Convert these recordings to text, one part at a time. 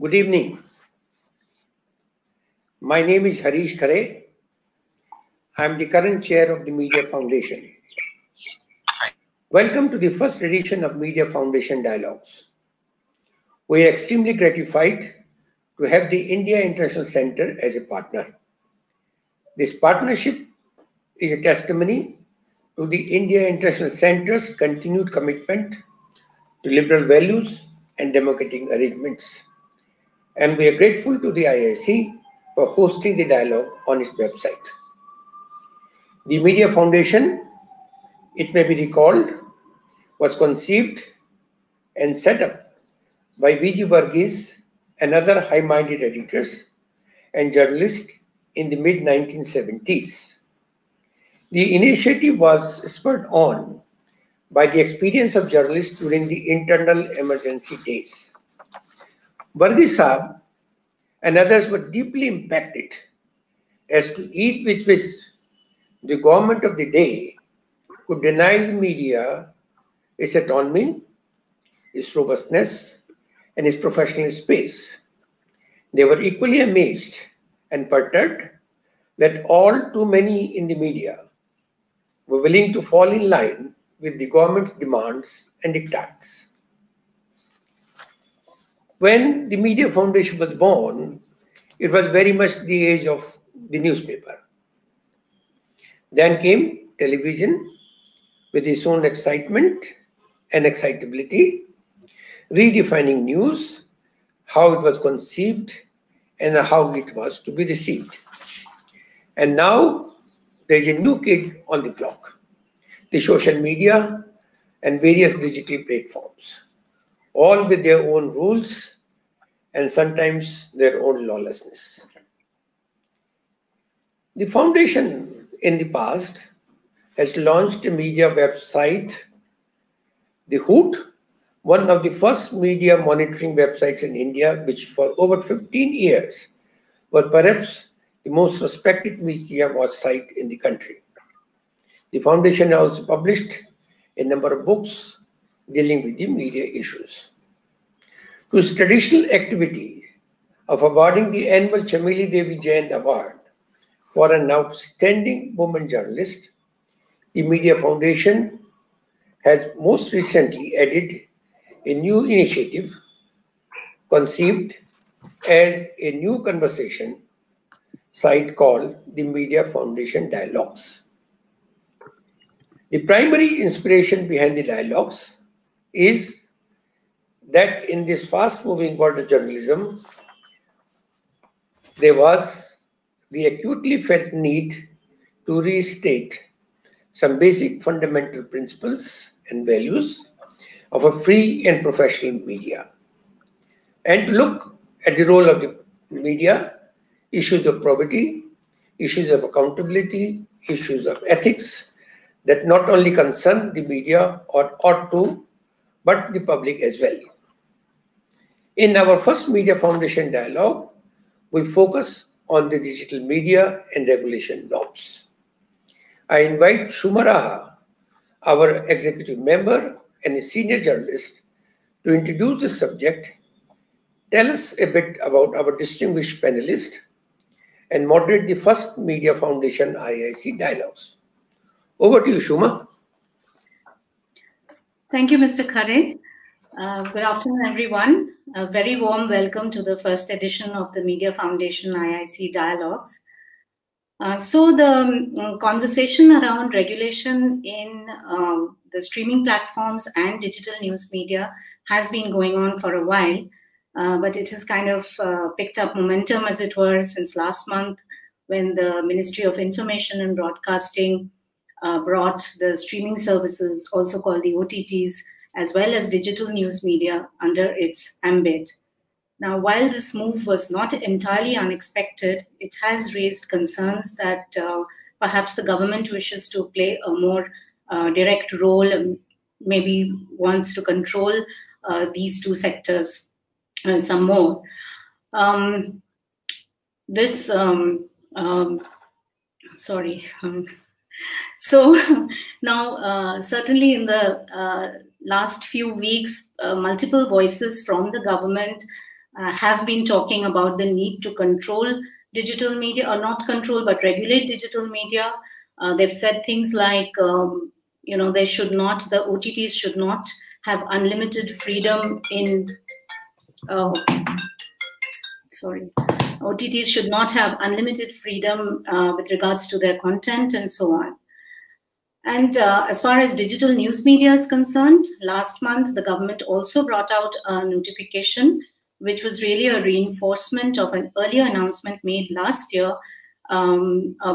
Good evening. My name is Harish Khare. I am the current chair of the Media Foundation. Welcome to the first edition of Media Foundation Dialogues. We are extremely gratified to have the India International Center as a partner. This partnership is a testimony to the India International Center's continued commitment to liberal values and democratic arrangements. And we are grateful to the IIC for hosting the dialogue on its website. The Media Foundation, it may be recalled, was conceived and set up by V.G. Varghese and other high-minded editors and journalists in the mid-1970s. The initiative was spurred on by the experience of journalists during the internal emergency days. Varghese Saab and others were deeply impacted as to ease with which the government of the day could deny the media its autonomy, its robustness, and its professional space. They were equally amazed and perturbed that all too many in the media were willing to fall in line with the government's demands and diktats. When the Media Foundation was born, it was very much the age of the newspaper. Then came television with its own excitement and excitability, redefining news, how it was conceived, and how it was to be received. And now there is a new kid on the block, the social media and various digital platforms, all with their own rules and sometimes their own lawlessness. The foundation in the past has launched a media website, The Hoot, one of the first media monitoring websites in India, which for over 15 years was perhaps the most respected media watch site in the country. The foundation also published a number of books dealing with the media issues. To its traditional activity of awarding the annual Chameli Devi Jain Award for an outstanding woman journalist, the Media Foundation has most recently added a new initiative conceived as a new conversation site called the Media Foundation Dialogues. The primary inspiration behind the dialogues is that in this fast-moving world of journalism, there was the acutely felt need to restate some basic fundamental principles and values of a free and professional media, and to look at the role of the media, issues of probity, issues of accountability, issues of ethics that not only concern the media or ought to, but the public as well. In our first Media Foundation dialogue, we focus on the digital media and regulation norms. I invite Shuma Raha, our executive member and a senior journalist, to introduce the subject, tell us a bit about our distinguished panelist, and moderate the first Media Foundation IIC dialogues. Over to you, Shuma. Thank you, Mr. Khare. Good afternoon, everyone. A very warm welcome to the first edition of the Media Foundation IIC Dialogues. So the conversation around regulation in the streaming platforms and digital news media has been going on for a while, but it has kind of picked up momentum, as it were, since last month when the Ministry of Information and Broadcasting brought the streaming services, also called the OTTs, as well as digital news media under its ambit. Now, while this move was not entirely unexpected, it has raised concerns that perhaps the government wishes to play a more direct role and maybe wants to control these two sectors some more. So now, certainly in the last few weeks, multiple voices from the government have been talking about the need to control digital media, or not control, but regulate digital media. They've said things like, they should not, the OTTs should not have unlimited freedom in, OTTs should not have unlimited freedom with regards to their content and so on. And as far as digital news media is concerned, last month, the government also brought out a notification, which was really a reinforcement of an earlier announcement made last year,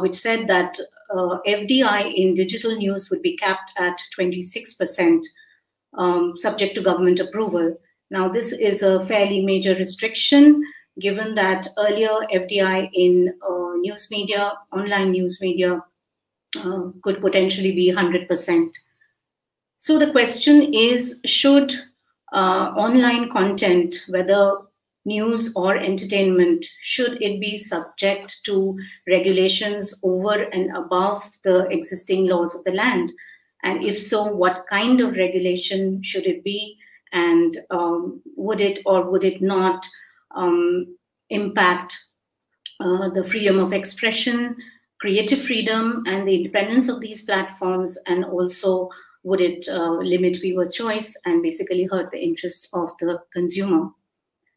which said that FDI in digital news would be capped at 26%, subject to government approval. Now, this is a fairly major restriction, given that earlier FDI in news media, online news media, could potentially be 100%. So the question is, should online content, whether news or entertainment, should it be subject to regulations over and above the existing laws of the land? And if so, what kind of regulation should it be? And would it or would it not impact the freedom of expression, creative freedom, and the independence of these platforms? And also, would it limit viewer choice and basically hurt the interests of the consumer?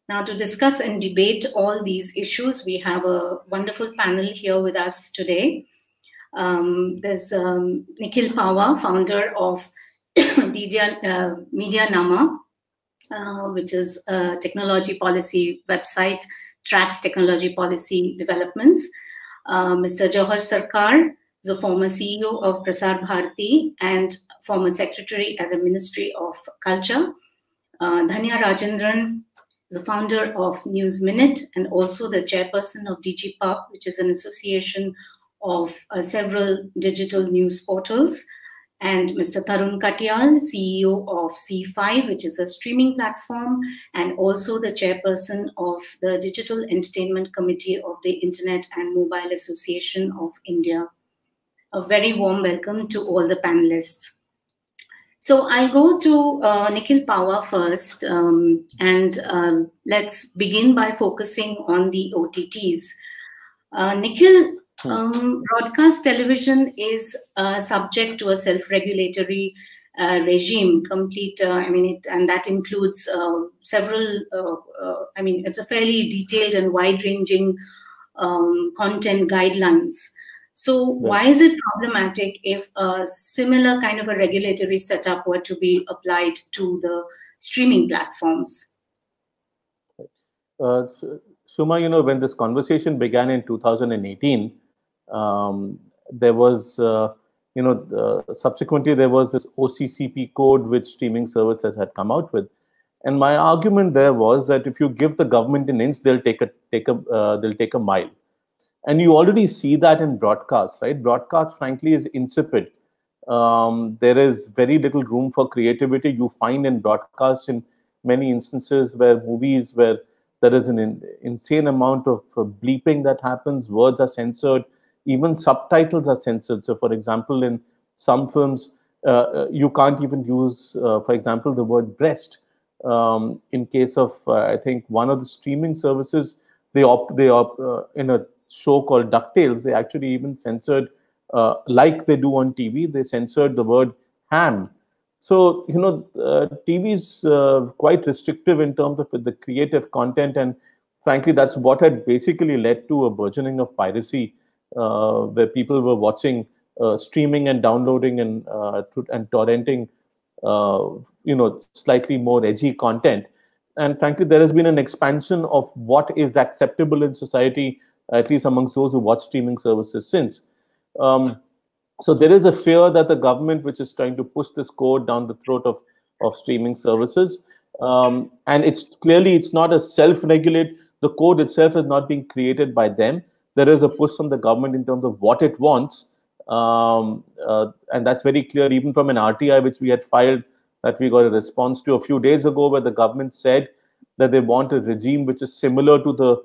Now, to discuss and debate all these issues, we have a wonderful panel here with us today. There's Nikhil Pahwa, founder of Medianama, which is a technology policy website, tracks technology policy developments. Mr. Jauhar Sarkar is a former CEO of Prasar Bharati and former secretary at the Ministry of Culture. Dhanya Rajendran is the founder of News Minute and also the chairperson of DigiPub, which is an association of several digital news portals. And Mr. Tarun Katyal, CEO of C5, which is a streaming platform, and also the chairperson of the Digital Entertainment Committee of the Internet and Mobile Association of India. A very warm welcome to all the panelists. So I'll go to Nikhil Pahwa first, and let's begin by focusing on the OTTs. Nikhil, broadcast television is subject to a self-regulatory regime, complete, and that includes several, it's a fairly detailed and wide-ranging content guidelines. So why is it problematic if a similar kind of a regulatory setup were to be applied to the streaming platforms? Suma, when this conversation began in 2018, there was, subsequently there was this OCCP code which streaming services had come out with, and my argument there was that if you give the government an inch, they'll take a mile, and you already see that in broadcast, right? Broadcast, frankly, is insipid. There is very little room for creativity. You find in broadcast in many instances where movies where there is an insane amount of bleeping that happens, words are censored, even subtitles are censored. So, for example, in some films, you can't even use, for example, the word breast. In case of, I think, one of the streaming services, they in a show called DuckTales, they actually even censored, like they do on TV, they censored the word ham. So, TV is quite restrictive in terms of the creative content. And frankly, that's what had basically led to a burgeoning of piracy, where people were watching, streaming and downloading and torrenting, slightly more edgy content. And frankly, there has been an expansion of what is acceptable in society, at least amongst those who watch streaming services since. So there is a fear that the government, which is trying to push this code down the throat of streaming services, and it's not a self-regulate. The code itself is not being created by them. There is a push from the government in terms of what it wants, and that's very clear even from an RTI which we had filed, that we got a response to a few days ago, where the government said that they want a regime which is similar to the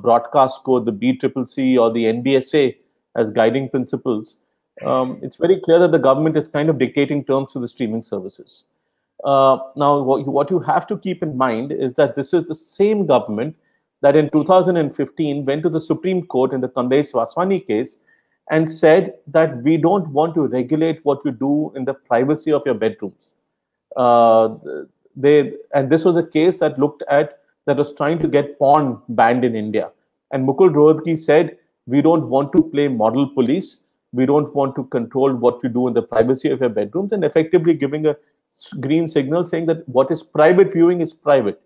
broadcast code, the BCCC or the NBSA as guiding principles. It's very clear that the government is kind of dictating terms to the streaming services. Now, what you have to keep in mind is that this is the same government that in 2015 went to the Supreme Court in the Kamlesh Vaswani case and said that we don't want to regulate what you do in the privacy of your bedrooms. And this was a case that was trying to get porn banned in India. And Mukul Rohatgi said, we don't want to play model police. We don't want to control what you do in the privacy of your bedrooms, and effectively giving a green signal saying that what is private viewing is private.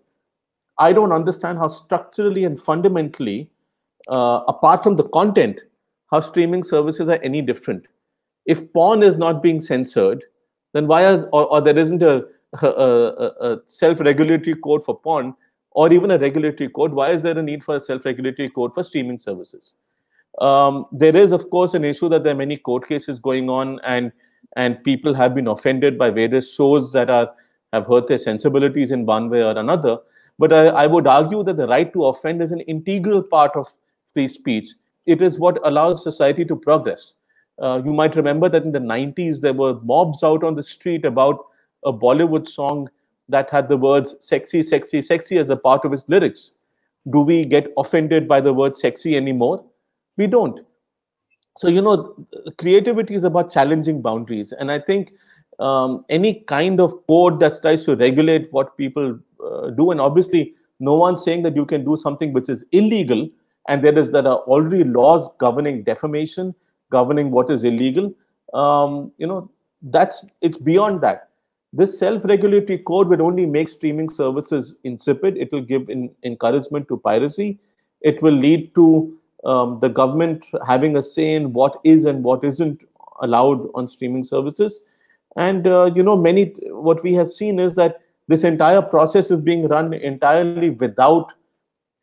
I don't understand how structurally and fundamentally, apart from the content, how streaming services are any different. If porn is not being censored, then why or there isn't a self-regulatory code for porn, or even a regulatory code, why is there a need for a self-regulatory code for streaming services? There is, of course, an issue that there are many court cases going on, and people have been offended by various shows that have hurt their sensibilities in one way or another. But I would argue that the right to offend is an integral part of free speech. It is what allows society to progress. You might remember that in the 90s, there were mobs out on the street about a Bollywood song that had the words sexy, sexy, sexy as a part of its lyrics. Do we get offended by the word sexy anymore? We don't. So, creativity is about challenging boundaries. And I think any kind of code that tries to regulate what people do, and obviously no one's saying that you can do something which is illegal, and there are already laws governing defamation, governing what is illegal. It's beyond that. This self-regulatory code will only make streaming services insipid. It will give encouragement to piracy. It will lead to the government having a say in what is and what isn't allowed on streaming services. And what we have seen is that this entire process is being run entirely without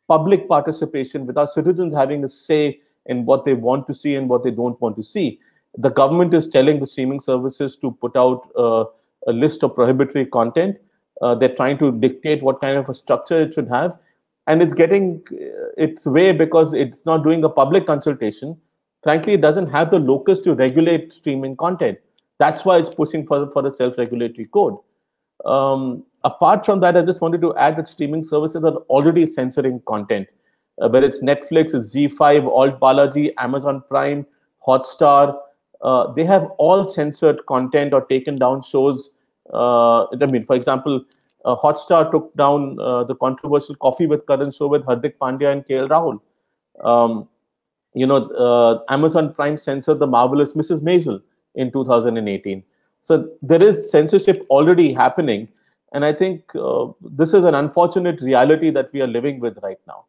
public participation, without citizens having a say in what they want to see and what they don't want to see. The government is telling the streaming services to put out a list of prohibitory content. They're trying to dictate what kind of a structure it should have. And it's getting its way because it's not doing a public consultation. Frankly, it doesn't have the locus to regulate streaming content. That's why it's pushing for a self-regulatory code. Apart from that, I just wanted to add that streaming services are already censoring content. Whether it's Netflix, it's ZEE5, Alt Balaji, Amazon Prime, Hotstar, they have all censored content or taken down shows. For example, Hotstar took down the controversial Coffee with Karan show with Hardik Pandya and KL Rahul. Amazon Prime censored The Marvelous Mrs. Maisel in 2018. So there is censorship already happening. And I think this is an unfortunate reality that we are living with right now.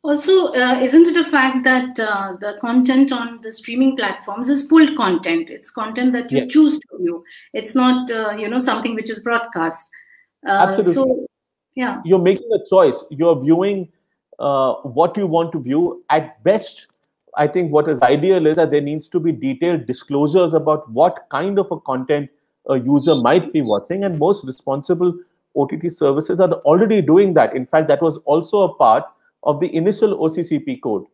Also, isn't it a fact that the content on the streaming platforms is pulled content? It's content that you choose to view. It's not, something which is broadcast. Absolutely. So, yeah. You're making a choice. You're viewing what you want to view. At best, I think what is ideal is that there needs to be detailed disclosures about what kind of a content a user might be watching. And most responsible OTT services are already doing that. In fact, that was also a part of the initial OCCP code.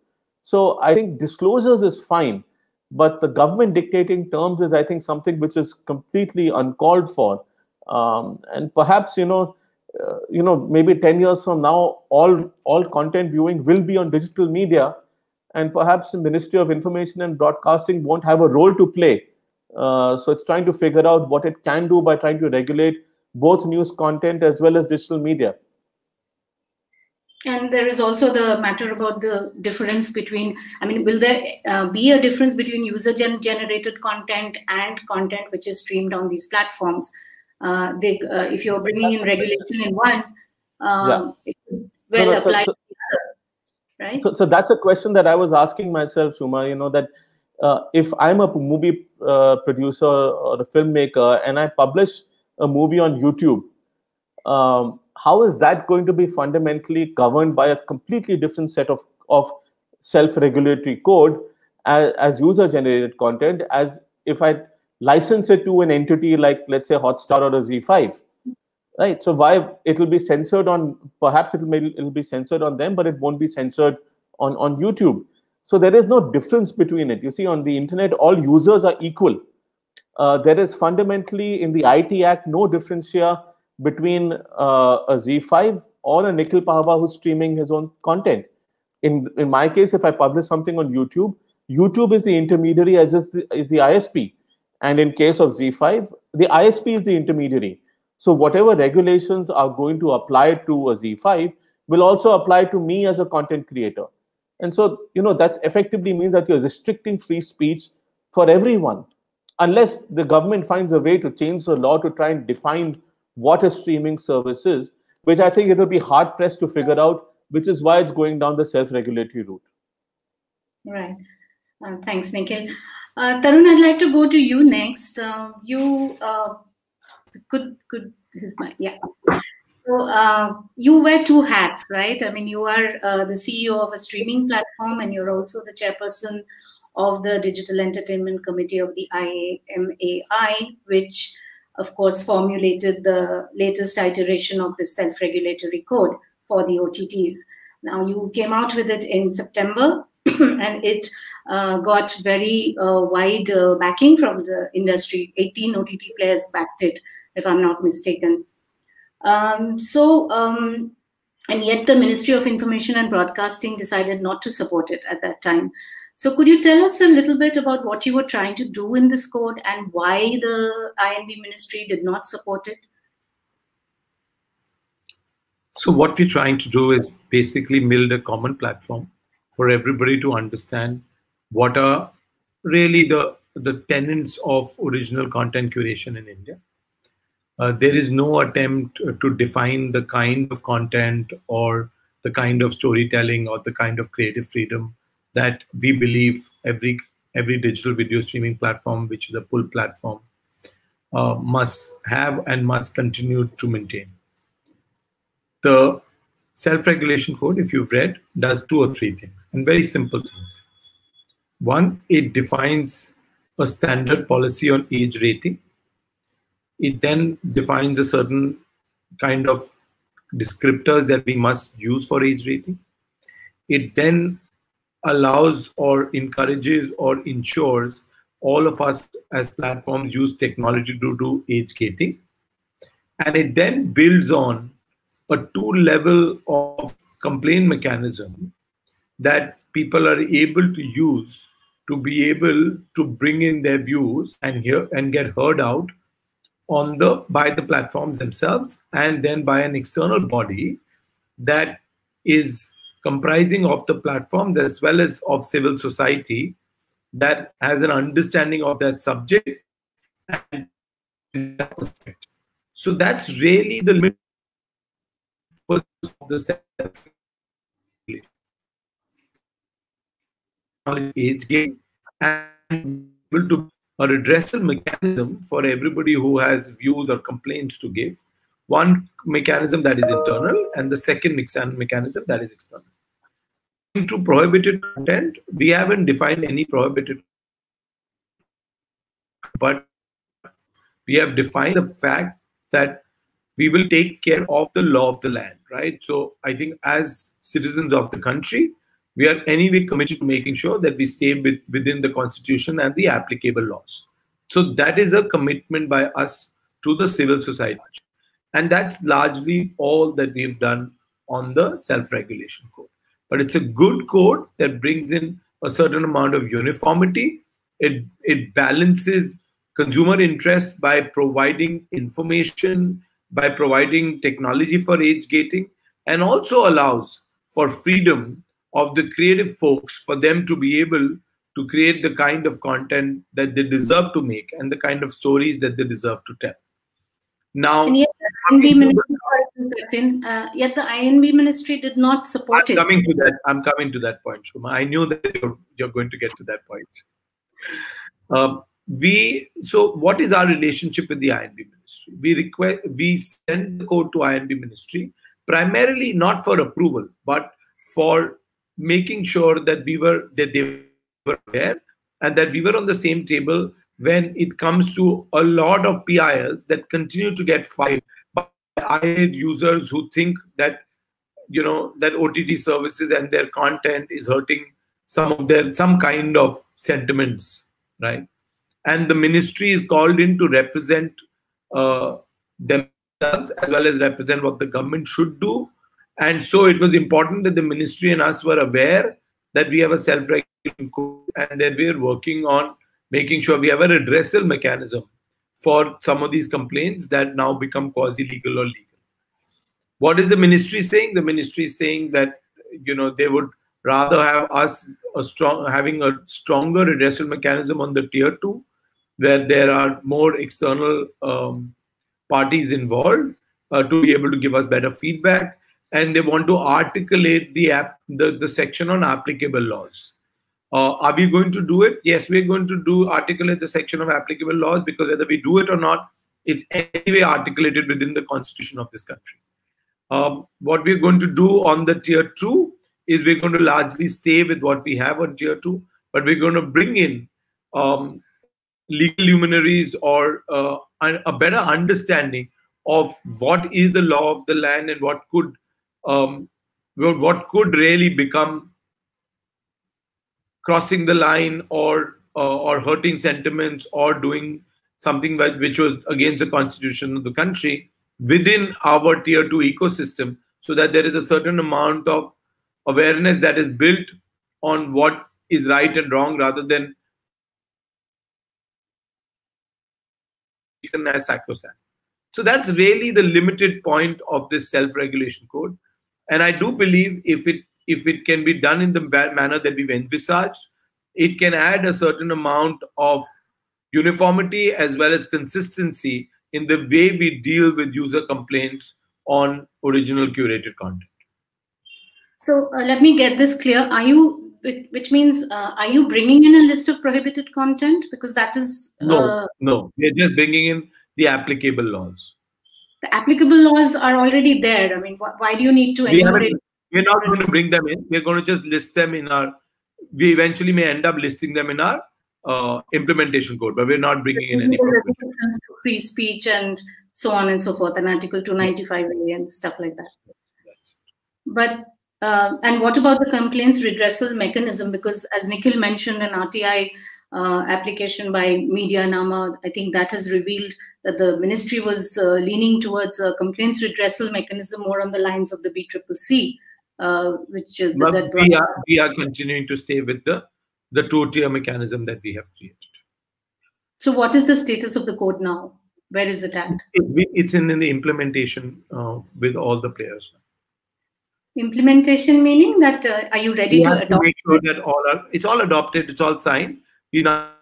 So I think disclosures is fine, but the government dictating terms is, I think, something which is completely uncalled for. And perhaps, maybe 10 years from now, all content viewing will be on digital media, and perhaps the Ministry of Information and Broadcasting won't have a role to play. So it's trying to figure out what it can do by trying to regulate both news content as well as digital media. And there is also the matter about the difference between, will there be a difference between user-generated content and content which is streamed on these platforms? If you're bringing in regulation in one, it will apply to the other, right? So that's a question that I was asking myself, Shuma, that if I'm a movie producer or a filmmaker and I publish a movie on YouTube, how is that going to be fundamentally governed by a completely different set of self-regulatory code as user-generated content, as if I license it to an entity like, let's say, Hotstar or a ZEE5, right? So why it will be censored on, perhaps it'll be censored on them, but it won't be censored on YouTube. So there is no difference between it. You see, on the internet, all users are equal. there is fundamentally in the IT Act no difference here between a ZEE5 or a Nikhil Pahwa who's streaming his own content. In my case, if I publish something on YouTube, YouTube is the intermediary as is the ISP. And in case of ZEE5, the ISP is the intermediary. So whatever regulations are going to apply to a ZEE5 will also apply to me as a content creator. And so, that effectively means that you're restricting free speech for everyone, unless the government finds a way to change the law to try and define what a streaming service is, which I think it will be hard pressed to figure out, which is why it's going down the self-regulatory route. Right. Thanks, Nikhil. Tarun, I'd like to go to you next. So you wear two hats, right? I mean, you are the CEO of a streaming platform, and you're also the chairperson of the Digital Entertainment Committee of the IAMAI, which, of course, formulated the latest iteration of the self-regulatory code for the OTTs. Now, you came out with it in September, and it got very wide backing from the industry. 18 OTT players backed it, if I'm not mistaken. And yet the Ministry of Information and Broadcasting decided not to support it at that time. So could you tell us a little bit about what you were trying to do in this code and why the INB ministry did not support it? So what we're trying to do is basically build a common platform for everybody to understand what are really the tenets of original content curation in India. There is no attempt to define the kind of content or the kind of storytelling or the kind of creative freedom that we believe every digital video streaming platform, which is a pull platform, must have and must continue to maintain. The self-regulation code, if you've read, does 2 or 3 things, and very simple things. One, it defines a standard policy on age rating. It then defines a certain kind of descriptors that we must use for age rating. It then allows or encourages or ensures all of us as platforms use technology to do age gating. And it then builds on a 2-level of complaint mechanism that people are able to use to be able to bring in their views and get heard out by the platforms themselves, and then by an external body that is comprising of the platforms as well as of civil society that has an understanding of that subject and that perspective. So that's really the limit of the age game, and able to a redressal mechanism for everybody who has views or complaints to give. One mechanism that is internal, and the second mechanism that is external. To prohibited content, we haven't defined any prohibited, but we have defined the fact that we will take care of the law of the land, right? So I think as citizens of the country, we are anyway committed to making sure that we stay within the constitution and the applicable laws. So that is a commitment by us to the civil society. And that's largely all that we've done on the self-regulation code. But it's a good code that brings in a certain amount of uniformity. It balances consumer interests by providing information, by providing technology for age gating, and also allows for freedom of the creative folks for them to be able to create the kind of content that they deserve to make and the kind of stories that they deserve to tell. Now, and yet the INB ministry did not support it. I'm coming to that point, Shuma. I knew that you're going to get to that point. So what is our relationship with the INB ministry? We send the code to INB ministry primarily not for approval, but for making sure that they were aware and that we were on the same table when it comes to a lot of PILs that continue to get filed by IAD users who think that that OTT services and their content is hurting some kind of sentiments, right? and the ministry is called in to represent themselves as well as represent what the government should do. And so it was important that the ministry and us were aware that we have a self-regulation code and that we are working on making sure we have a redressal mechanism for some of these complaints that now become quasi-legal or legal. What is the ministry saying? The ministry is saying that, you know, they would rather have us having a stronger redressal mechanism on the tier 2, where there are more external parties involved to be able to give us better feedback, and they want to articulate the section on applicable laws. Are we going to do it? Yes, we're going to articulate the section of applicable laws, because whether we do it or not, it's anyway articulated within the constitution of this country. What we're going to do on the tier 2 is we're going to largely stay with what we have on tier 2, but we're going to bring in legal luminaries or a better understanding of what is the law of the land and what could really become crossing the line or hurting sentiments or doing something which was against the constitution of the country within our tier 2 ecosystem, so that there is a certain amount of awareness that is built on what is right and wrong, rather than taken as sacrosanct. So that's really the limited point of this self-regulation code. And I do believe if it can be done in the manner that we've envisaged, it can add a certain amount of uniformity as well as consistency in the way we deal with user complaints on original curated content. So let me get this clear. Are you, which means, are you bringing in a list of prohibited content? Because that is... No, we're just bringing in the applicable laws. The applicable laws are already there. I mean, why do you need to enumerate? We're not going to bring them in. We're going to just list them in our... We eventually may end up listing them in our implementation code, but we're not bringing in any restrictions to free speech and so on and so forth, and Article 295A and stuff like that. But and what about the complaints redressal mechanism? Because as Nikhil mentioned, an RTI application by Medianama, I think that has revealed that the ministry was leaning towards a complaints redressal mechanism more on the lines of the BCCC, which is we are continuing to stay with the two-tier mechanism that we have created. So what is the status of the code now? Where is it at? It's in the implementation with all the players. Implementation meaning that are you ready to adopt? Make sure that it's all adopted, it's all signed. You have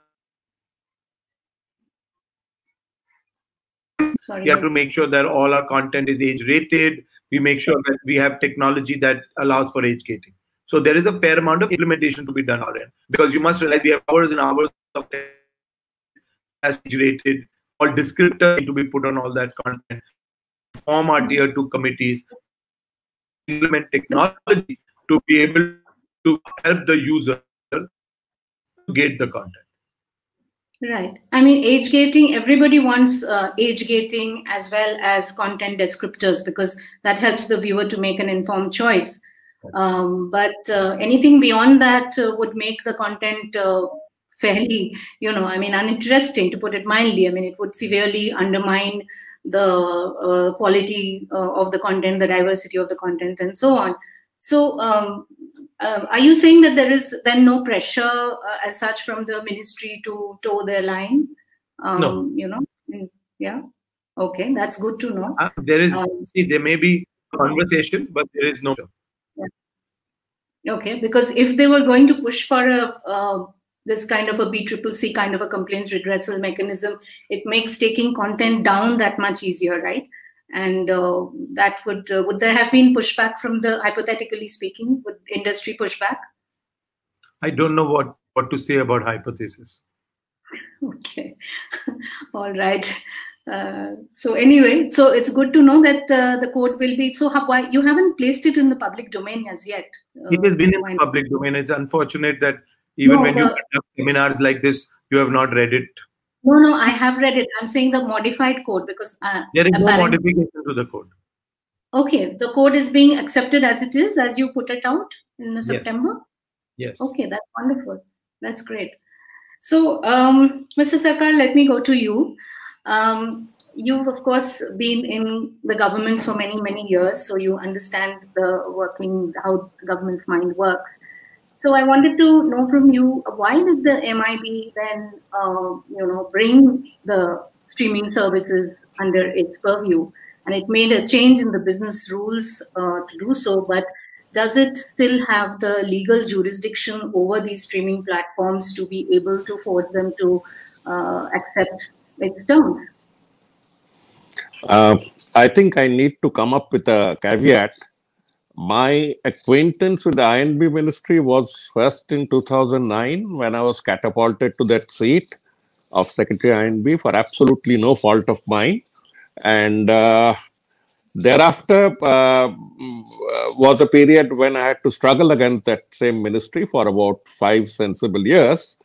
to make sure that all our content is age rated. We make sure that we have technology that allows for age gating. So there is a fair amount of implementation to be done on our end, because you must realize we have hours and hours of age rated, all descriptors to be put on all that content, form our tier 2 committees, implement technology to be able to help the user to gate the content. Right. I mean, age gating, everybody wants age gating as well as content descriptors, because that helps the viewer to make an informed choice. But anything beyond that would make the content fairly, uninteresting, to put it mildly. I mean, it would severely undermine the quality of the content, the diversity of the content, and so on. So are you saying that there is then no pressure as such from the ministry to toe their line? No. Yeah. Okay, that's good to know. There is, there may be conversation, but there is no. Yeah. Okay, because if they were going to push for this kind of a BCCC kind of a complaints redressal mechanism, it makes taking content down that much easier, right? And that would there have been pushback from the, hypothetically speaking, would industry pushback? I don't know what to say about hypothesis. Okay, all right. So anyway, so it's good to know that the code will be. So why you haven't placed it in the public domain as yet? It has been in the public domain. It's unfortunate that even when you conduct seminars like this, you have not read it. No, I have read it. I'm saying the modified code, because there is no modification to the code. Okay, the code is being accepted as it is, as you put it out in September? Yes. Okay, that's wonderful. That's great. So, Mr. Sarkar, let me go to you. You've, of course, been in the government for many, many years, so you understand the workings, how the government's mind works. So I wanted to know from you, why did the MIB then, bring the streaming services under its purview? And it made a change in the business rules to do so, but does it still have the legal jurisdiction over these streaming platforms to be able to force them to accept its terms? I think I need to come up with a caveat. My acquaintance with the INB ministry was first in 2009 when I was catapulted to that seat of Secretary INB for absolutely no fault of mine. And thereafter was a period when I had to struggle against that same ministry for about 5 sensible years.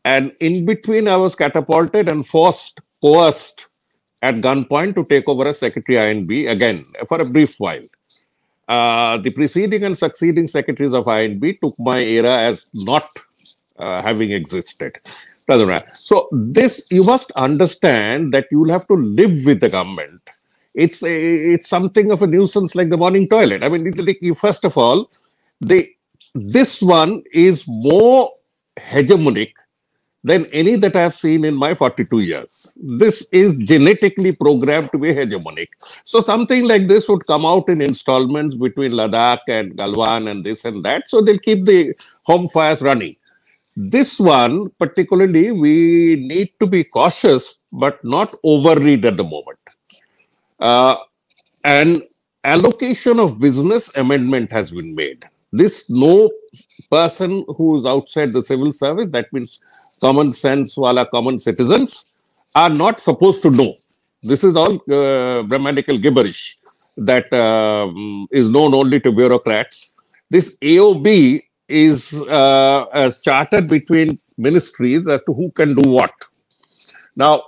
And in between, I was catapulted and coerced at gunpoint to take over as Secretary INB again for a brief while. The preceding and succeeding secretaries of INB took my era as not having existed. So this, you must understand that you will have to live with the government. It's something of a nuisance like the morning toilet. I mean, first of all, this one is more hegemonic than any that I have seen in my 42 years. This is genetically programmed to be hegemonic. So something like this would come out in installments between Ladakh and Galwan and this and that. So they'll keep the home fires running. This one, particularly, we need to be cautious, but not overread at the moment. An allocation of business amendment has been made. This, no person who is outside the civil service, that means common sense wala common citizens, are not supposed to know. This is all grammatical gibberish that is known only to bureaucrats. This AOB is chartered between ministries as to who can do what. Now,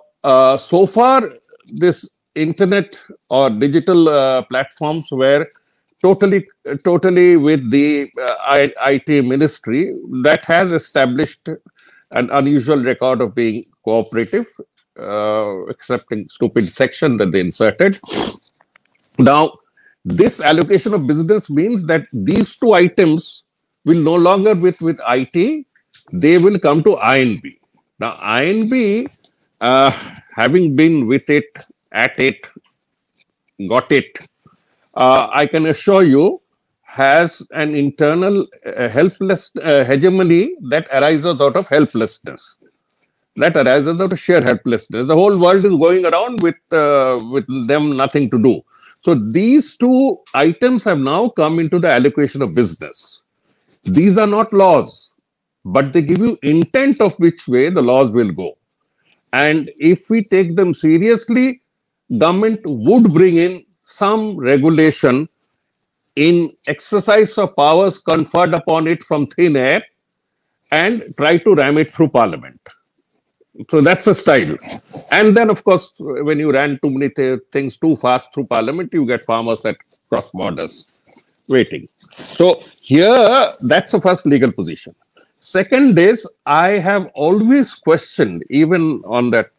so far, this internet or digital platforms were totally with the IT ministry that has established an unusual record of being cooperative, accepting stupid section that they inserted. Now, this allocation of business means that these two items will no longer be with IT, they will come to INB. Now, INB, having been with it, at it, got it, I can assure you, has an internal hegemony that arises out of helplessness. That arises out of sheer helplessness. The whole world is going around with them nothing to do. So these two items have now come into the allocation of business. These are not laws, but they give you intent of which way the laws will go. And if we take them seriously, government would bring in some regulation in exercise of powers conferred upon it from thin air and try to ram it through parliament. So that's a style. And then, of course, when you ran too many things too fast through parliament, you get farmers at cross borders waiting. So here, that's the first legal position. Second is, I have always questioned, even on that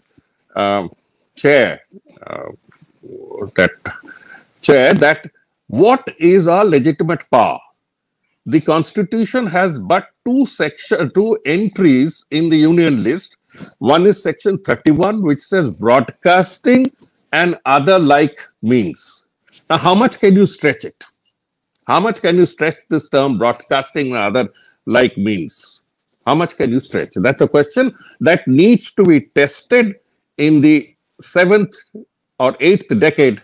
chair, that what is our legitimate power? The Constitution has but two entries in the Union list. One is Section 31, which says broadcasting and other like means. Now, how much can you stretch it? How much can you stretch this term broadcasting and other like means? How much can you stretch? That's a question that needs to be tested in the 7th or 8th decade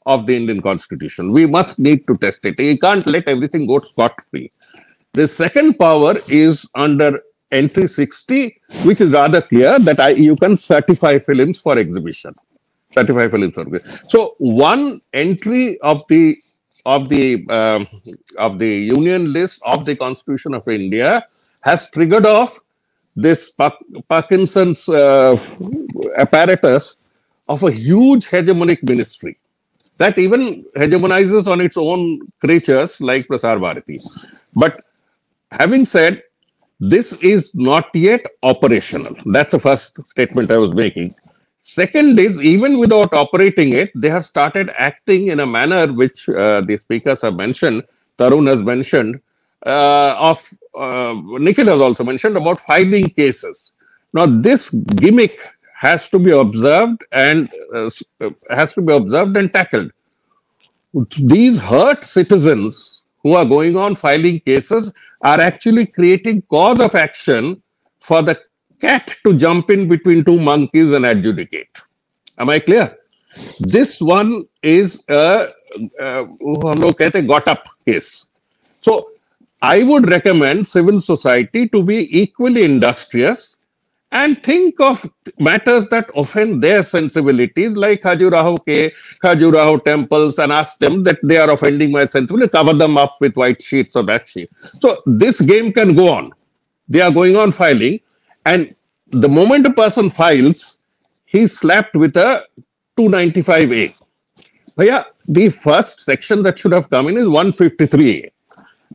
of the Indian Constitution. We must need to test it. You can't let everything go scot-free. The second power is under entry 60, which is rather clear that you can certify films for exhibition. Certify films for exhibition. So one entry of the Union list of the Constitution of India has triggered off this Parkinson's apparatus of a huge hegemonic ministry that even hegemonizes on its own creatures like Prasar Bharati. But having said, This is not yet operational. That's the first statement I was making. Second is, even without operating it, they have started acting in a manner which the speakers have mentioned, Tarun has mentioned, Nikhil has also mentioned about filing cases. Now, this gimmick has to be observed and tackled. These hurt citizens who are going on filing cases are actually creating cause of action for the cat to jump in between two monkeys and adjudicate. Am I clear? This one is a got up case. So I would recommend civil society to be equally industrious and think of matters that offend their sensibilities, like Khajuraho temples, and ask them that they are offending my sensibility, cover them up with white sheets or black sheets. So this game can go on. They are going on filing, and the moment a person files, he's slapped with a 295A. But yeah, the first section that should have come in is 153A.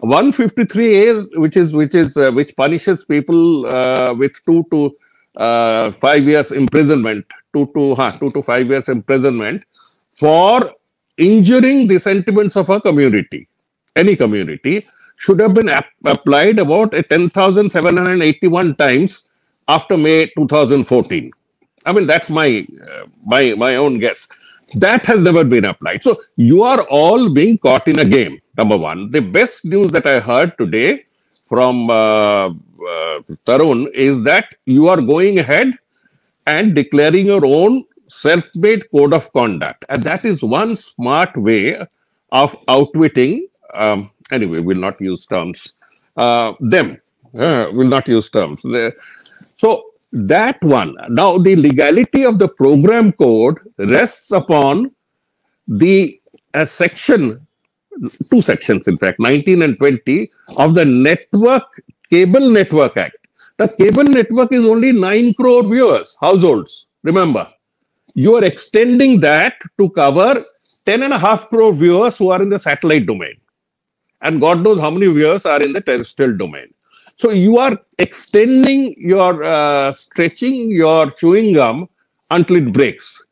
153A, which punishes people with 2 to 5 years imprisonment, 2 to 5 years imprisonment for injuring the sentiments of a community, any community, should have been applied about 10,781 times after May 2014. I mean, that's my own guess. That has never been applied. So you are all being caught in a game, number one. The best news that I heard today from Tarun is that you are going ahead and declaring your own self-made code of conduct. And that is one smart way of outwitting, anyway, we'll not use terms, them. We'll not use terms. So that one. Now, the legality of the program code rests upon the section, 2 sections, in fact, 19 and 20 of the Cable Network Act. The cable network is only 9 crore viewers, households. Remember, you are extending that to cover 10.5 crore viewers who are in the satellite domain. And God knows how many viewers are in the terrestrial domain. So you are extending your, stretching your chewing gum until it breaks.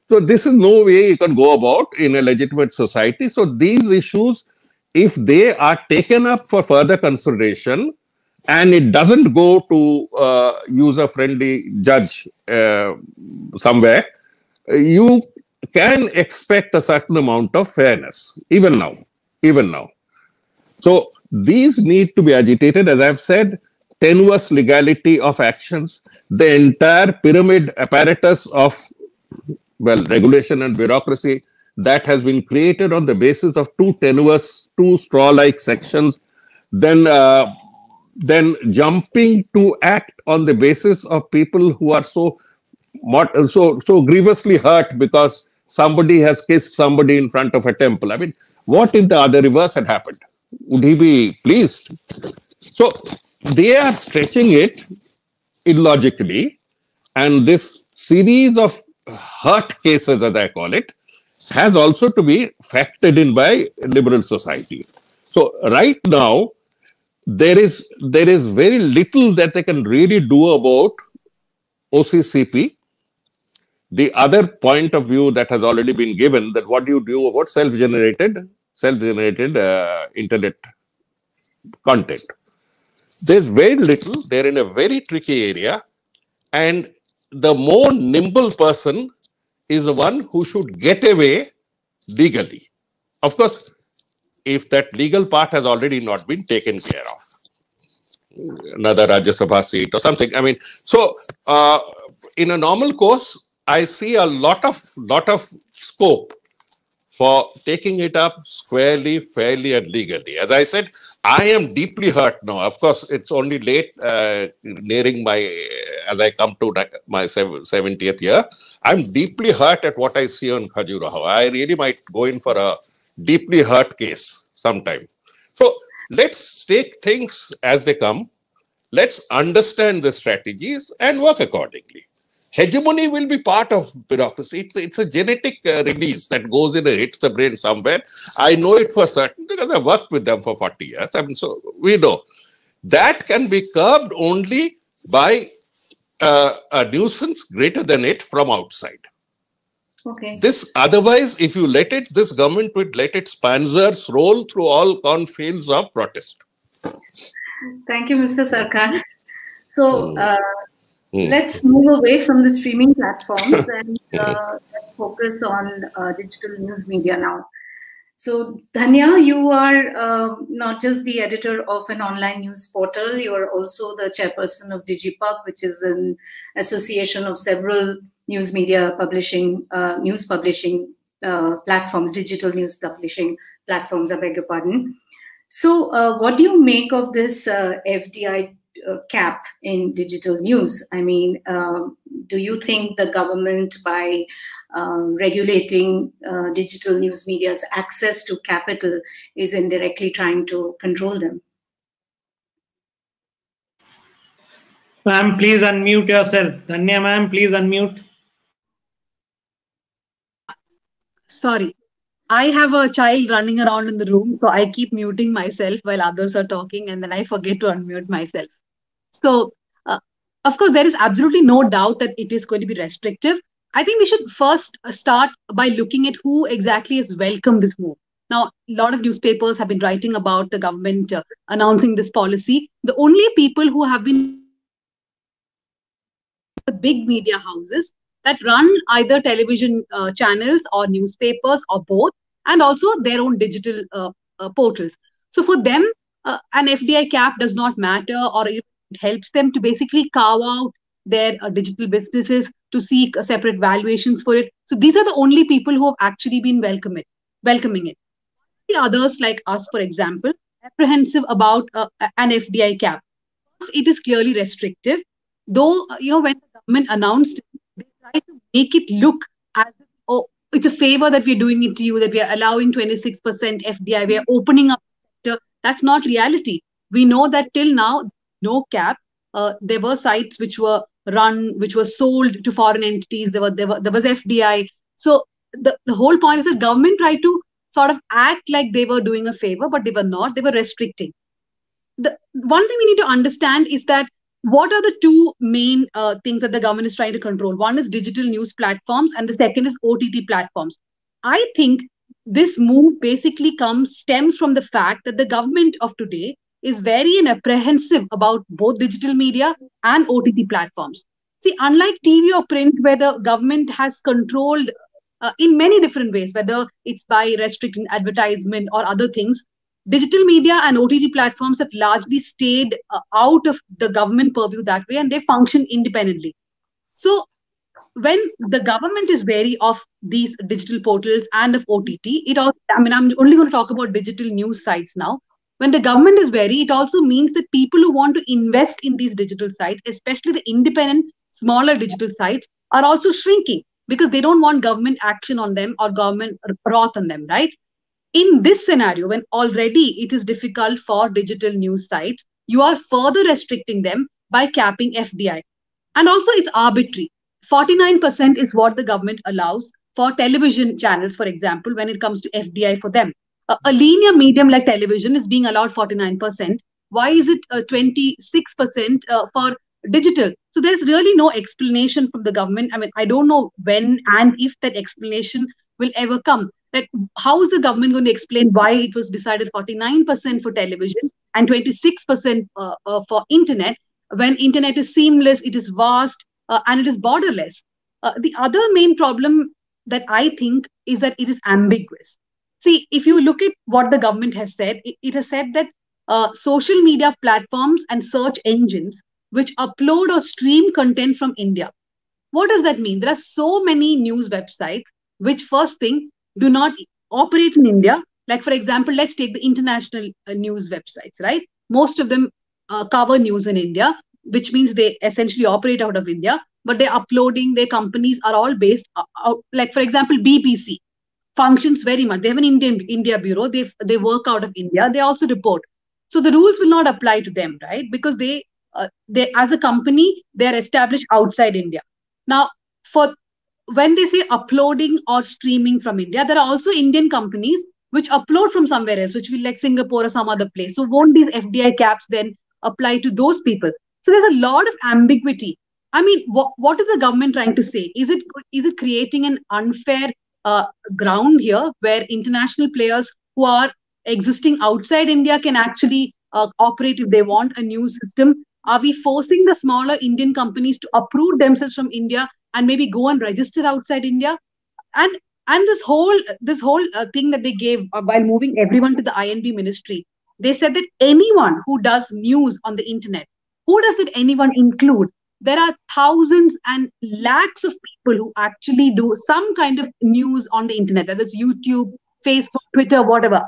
So this is no way you can go about in a legitimate society. So these issues, if they are taken up for further consideration and it doesn't go to user-friendly judge somewhere, you can expect a certain amount of fairness, even now. So these need to be agitated, as I've said, tenuous legality of actions, the entire pyramid apparatus of, well, regulation and bureaucracy that has been created on the basis of 2 tenuous, 2 straw-like sections, then jumping to act on the basis of people who are so grievously hurt because somebody has kissed somebody in front of a temple. I mean, what if the other reverse had happened? Would he be pleased? So they are stretching it illogically, and this series of hurt cases, as I call it, has also to be factored in by liberal society. So right now, there is very little that they can really do about OCCP. The other point of view that has already been given, that what do you do about self-generated internet content? There's very little. They're in a very tricky area, and the more nimble person is the one who should get away legally. Of course, if that legal part has already not been taken care of, another Rajya Sabha seat or something. I mean, so in a normal course, I see a lot of scope for taking it up squarely, fairly, and legally. As I said, I am deeply hurt now. Of course, it's only late, nearing as I come to my 70th year. I'm deeply hurt at what I see on Khajuraho. I really might go in for a deeply hurt case sometime. So let's take things as they come. Let's understand the strategies and work accordingly. Hegemony will be part of bureaucracy. It's a genetic release that goes in and hits the brain somewhere. I know it for certain because I worked with them for 40 years. I mean, so we know. that can be curbed only by a nuisance greater than it from outside. Okay. This, otherwise, if you let it, this government would let its panzers roll through all cornfields of protest. Thank you, Mr. Sarkar. So let's move away from the streaming platforms and let's focus on digital news media now. So, Dhanya, you are not just the editor of an online news portal, you are also the chairperson of DigiPub, which is an association of several news media publishing, news publishing platforms, digital news publishing platforms, I beg your pardon. So, what do you make of this FDI cap in digital news? I mean, do you think the government, by regulating digital news media's access to capital, is indirectly trying to control them? Ma'am, please unmute yourself. Dhanya, ma'am, please unmute. Sorry, I have a child running around in the room, so I keep muting myself while others are talking, and then I forget to unmute myself. So, of course, there is absolutely no doubt that it is going to be restrictive. I think we should first start by looking at who exactly has welcomed this move. Now, a lot of newspapers have been writing about the government announcing this policy. The only people who have been the big media houses that run either television channels or newspapers or both, and also their own digital portals. So for them, an FDI cap does not matter, or it helps them to basically carve out their digital businesses, to seek separate valuations for it. So these are the only people who have actually been welcoming it. The others, like us, for example, apprehensive about an FDI cap. First, it is clearly restrictive. Though, when the government announced, they try to make it look as if, oh, it's a favor that we're doing it to you, that we are allowing 26% FDI, we are opening up the sector. That's not reality. We know that till now, no cap. There were sites which were run, which were sold to foreign entities. There was FDI. So the whole point is that government tried to sort of act like they were doing a favor, but they were not. They were restricting. The one thing we need to understand is that what are the two main things that the government is trying to control? One is digital news platforms, and the second is OTT platforms. I think this move basically stems from the fact that the government of today is very apprehensive about both digital media and OTT platforms. See, unlike TV or print, where the government has controlled in many different ways, whether it's by restricting advertisement or other things, digital media and OTT platforms have largely stayed out of the government purview that way, and they function independently. So when the government is wary of these digital portals and of OTT, I'm only going to talk about digital news sites now. When the government is wary, it also means that people who want to invest in these digital sites, especially the independent, smaller digital sites, are also shrinking because they don't want government action on them or government wrath on them, right? In this scenario, when already it is difficult for digital news sites, you are further restricting them by capping FDI. And also it's arbitrary. 49% is what the government allows for television channels, for example, when it comes to FDI for them. A linear medium like television is being allowed 49%. Why is it 26% for digital? So there's really no explanation from the government. I mean, I don't know when and if that explanation will ever come. Like, how is the government going to explain why it was decided 49% for television and 26% for internet, when internet is seamless, it is vast, and it is borderless? The other main problem that I think is that it is ambiguous. See, if you look at what the government has said, it has said that social media platforms and search engines which upload or stream content from India. What does that mean? There are so many news websites which, first thing, do not operate in India. Like, for example, let's take the international news websites, right? Most of them cover news in India, which means they essentially operate out of India, but they're uploading, their companies are all based out, like, for example, BBC functions very much. They have an India bureau. They work out of India. They also report. So the rules will not apply to them, right? Because they as a company, they are established outside India. Now, when they say uploading or streaming from India, there are also Indian companies which upload from somewhere else, which will like Singapore or some other place. So won't these FDI caps then apply to those people. So there's a lot of ambiguity. I mean, what is the government trying to say? Is it creating an unfair ground here where international players who are existing outside India can actually operate if they want a news system? Are we forcing the smaller Indian companies to uproot themselves from India and maybe go and register outside India? And this whole thing that they gave while moving everyone to the INB ministry, they said that anyone who does news on the internet, who does it anyone include? There are thousands and lakhs of people who actually do some kind of news on the internet, whether it's YouTube, Facebook, Twitter, whatever.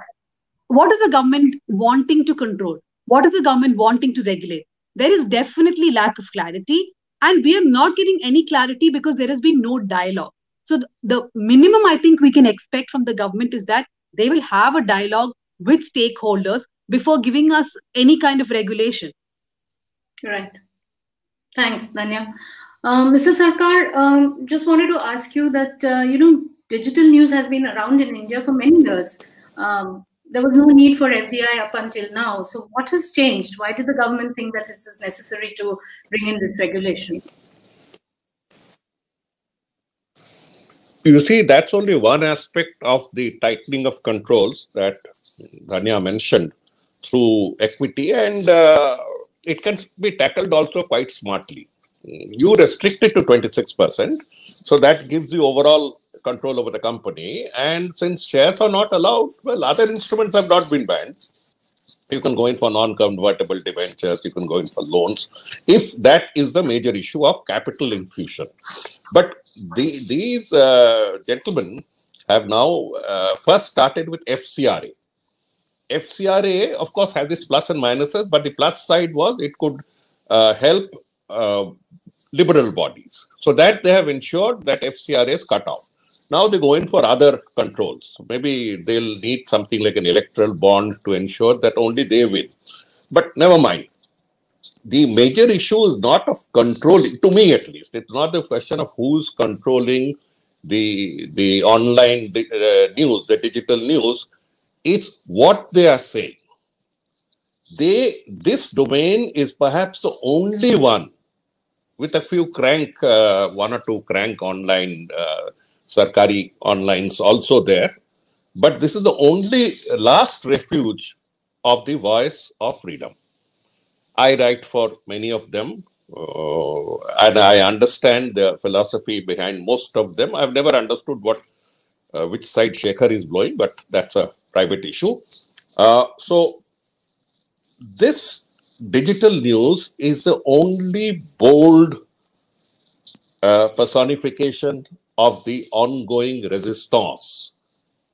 What is the government wanting to control? What is the government wanting to regulate? There is definitely lack of clarity, and we are not getting any clarity because there has been no dialogue. So the minimum I think we can expect from the government is that they will have a dialogue with stakeholders before giving us any kind of regulation. Right. Thanks, Dhanya. Mr. Sarkar, just wanted to ask you that, digital news has been around in India for many years. There was no need for FDI up until now. So what has changed? Why did the government think that this is necessary to bring in this regulation? You see, that's only one aspect of the tightening of controls that Dhanya mentioned through equity, and it can be tackled also quite smartly. You restrict it to 26%, so that gives you overall control over the company. And since shares are not allowed, well, other instruments have not been banned. You can go in for non-convertible debentures, you can go in for loans, if that is the major issue of capital infusion. But these gentlemen have now first started with FCRA. FCRA, of course, has its plus and minuses, but the plus side was it could help liberal bodies. So that they have ensured that FCRA is cut off. Now they go in for other controls. Maybe they'll need something like an electoral bond to ensure that only they win. But never mind. The major issue is not of controlling, to me at least. It's not the question of who's controlling the online news, the digital news. It's what they are saying. This domain is perhaps the only one with a few one or two crank online Sarkari onlines also there. But this is the only last refuge of the voice of freedom. I write for many of them, and I understand the philosophy behind most of them. I've never understood which side Shekhar is blowing, but that's a private issue. So this digital news is the only bold personification of the ongoing resistance.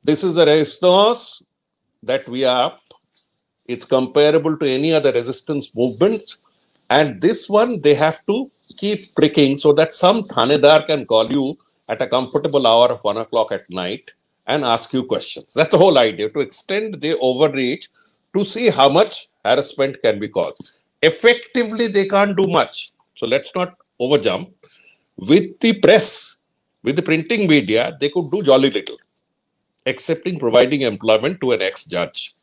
This is the resistance that we are up. It's comparable to any other resistance movement. And this one, they have to keep pricking so that some thanedar can call you at a comfortable hour of 1 o'clock at night and ask you questions. That's the whole idea, to extend the overreach to see how much harassment can be caused. Effectively, they can't do much. So let's not overjump. With the press, with the printing media, they could do jolly little, excepting providing employment to an ex-judge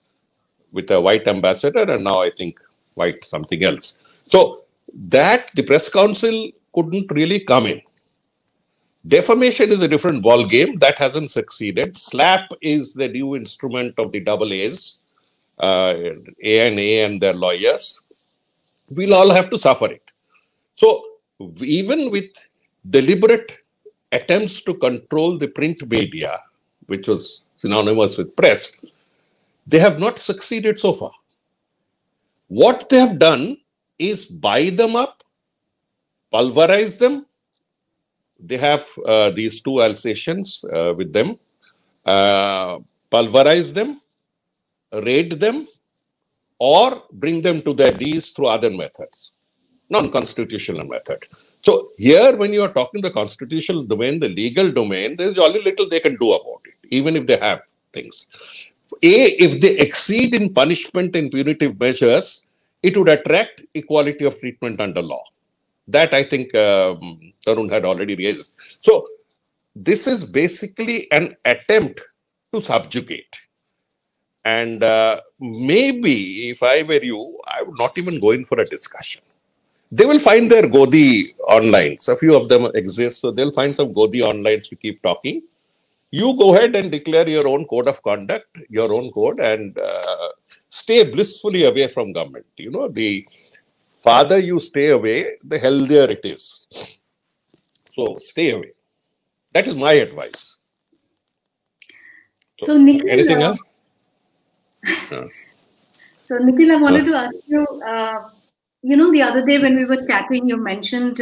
with a white ambassador, and now I think white something else. So that the press council couldn't really come in. Defamation is a different ball game that hasn't succeeded. SLAPP is the new instrument of the double A's, ANA and their lawyers. We'll all have to suffer it. So even with deliberate attempts to control the print media, which was synonymous with press, they have not succeeded so far. What they have done is buy them up, pulverize them. They have these two Alsatians with them, pulverize them, raid them, or bring them to their knees through other methods, non-constitutional method. So here, when you are talking the constitutional domain, the legal domain, there's only little they can do about it, even if they have things. If they exceed in punishment and punitive measures, it would attract equality of treatment under law. That I think Tarun had already raised. So this is basically an attempt to subjugate. And maybe if I were you, I would not even go in for a discussion. They will find their Godi online. So a few of them exist. So they'll find some Godi online to keep talking. You go ahead and declare your own code of conduct, your own code, and stay blissfully away from government. You know, the farther you stay away, the healthier it is. So stay away. That is my advice. So Nikhil, anything else? So Nikhil, I wanted to ask you, you know, the other day when we were chatting, you mentioned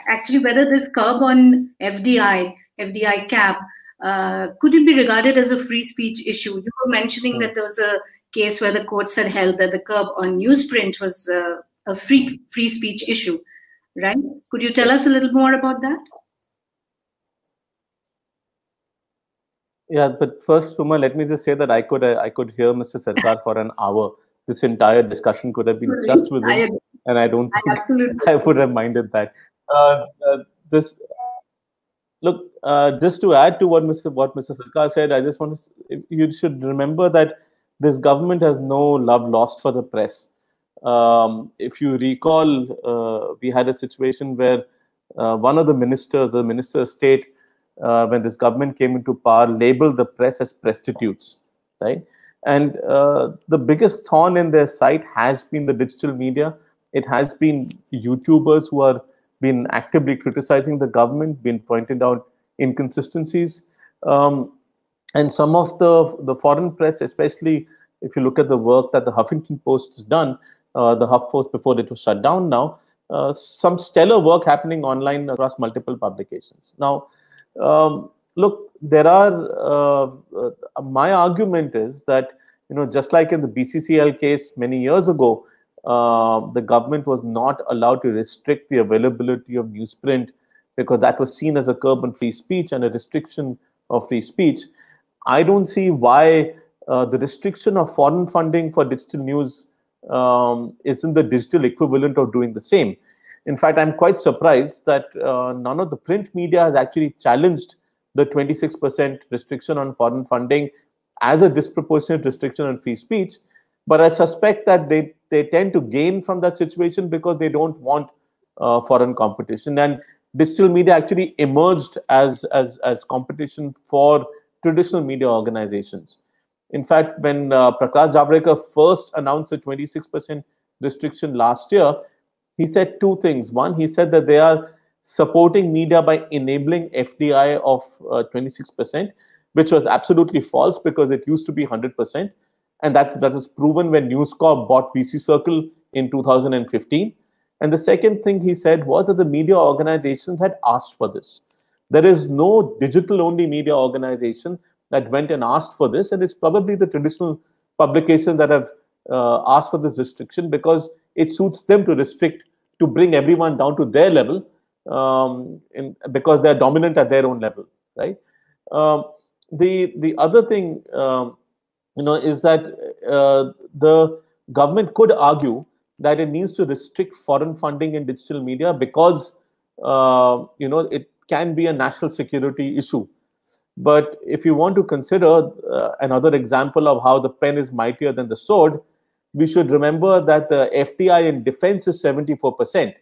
actually whether this curb on FDI cap, could it be regarded as a free speech issue? You were mentioning that there was a case where the courts had held that the curb on newsprint was a free speech issue, right? Could you tell us a little more about that? Yeah, but first, Suma, let me just say that I could hear Mr. Sarkar for an hour. This entire discussion could have been just with him, and I don't think I would have minded that. Just to add to what Mr. Sarkar said, I just want to. You should remember that this government has no love lost for the press. If you recall, we had a situation where one of the ministers, the Minister of State, when this government came into power, labeled the press as prostitutes, right? And the biggest thorn in their side has been the digital media. It has been YouTubers who are been actively criticizing the government, been pointed out inconsistencies. And some of the foreign press, especially if you look at the work that the Huffington Post has done, the HuffPost before it was shut down now, some stellar work happening online across multiple publications. Now, look, there are, my argument is that, you know, just like in the BCCL case many years ago, the government was not allowed to restrict the availability of newsprint because that was seen as a curb on free speech and a restriction of free speech. I don't see why the restriction of foreign funding for digital news isn't the digital equivalent of doing the same. In fact, I'm quite surprised that none of the print media has actually challenged the 26% restriction on foreign funding as a disproportionate restriction on free speech. But I suspect that they tend to gain from that situation because they don't want foreign competition. And digital media actually emerged as competition for traditional media organizations. In fact, when Prakash Javadekar first announced the 26% restriction last year, he said two things. One, he said that they are supporting media by enabling FDI of 26%, which was absolutely false because it used to be 100%. And that was proven when News Corp bought VC Circle in 2015. And the second thing he said was that the media organizations had asked for this. There is no digital-only media organization that went and asked for this, and it's probably the traditional publications that have asked for this restriction because it suits them to restrict, to bring everyone down to their level, because they're dominant at their own level, right? The other thing, is that the government could argue that it needs to restrict foreign funding in digital media because, it can be a national security issue. But if you want to consider another example of how the pen is mightier than the sword, we should remember that the FDI in defense is 74%.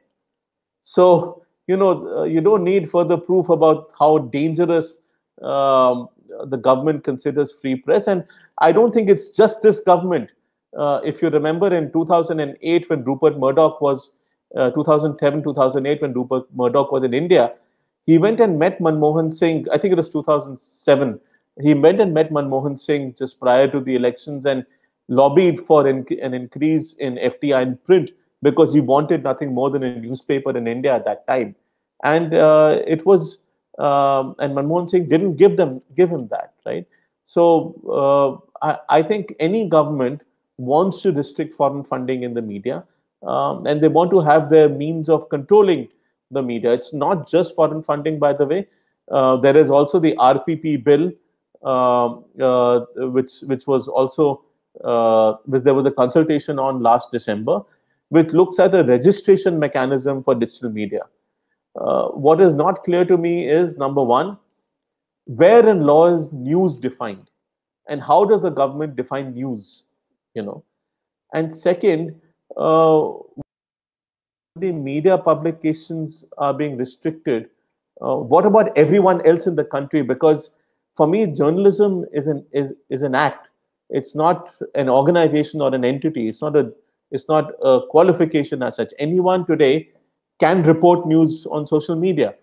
So, you don't need further proof about how dangerous the government considers free press. And I don't think it's just this government. If you remember in 2008, when Rupert Murdoch was, 2007, 2008, when Rupert Murdoch was in India, he went and met Manmohan Singh. I think it was 2007. He went and met Manmohan Singh just prior to the elections and lobbied for an increase in FDI in print because he wanted nothing more than a newspaper in India at that time. And and Manmohan Singh didn't give him that, right? So I think any government wants to restrict foreign funding in the media, and they want to have their means of controlling the media. It's not just foreign funding, by the way. There is also the RPP bill, which was also which there was a consultation on last December, which looks at a registration mechanism for digital media. What is not clear to me is, number one, where in law is news defined, and how does the government define news? And second, the media publications are being restricted, what about everyone else in the country? Because for me, journalism is an act. It's not an organization or an entity. It's not a qualification as such. Anyone today can report news on social media,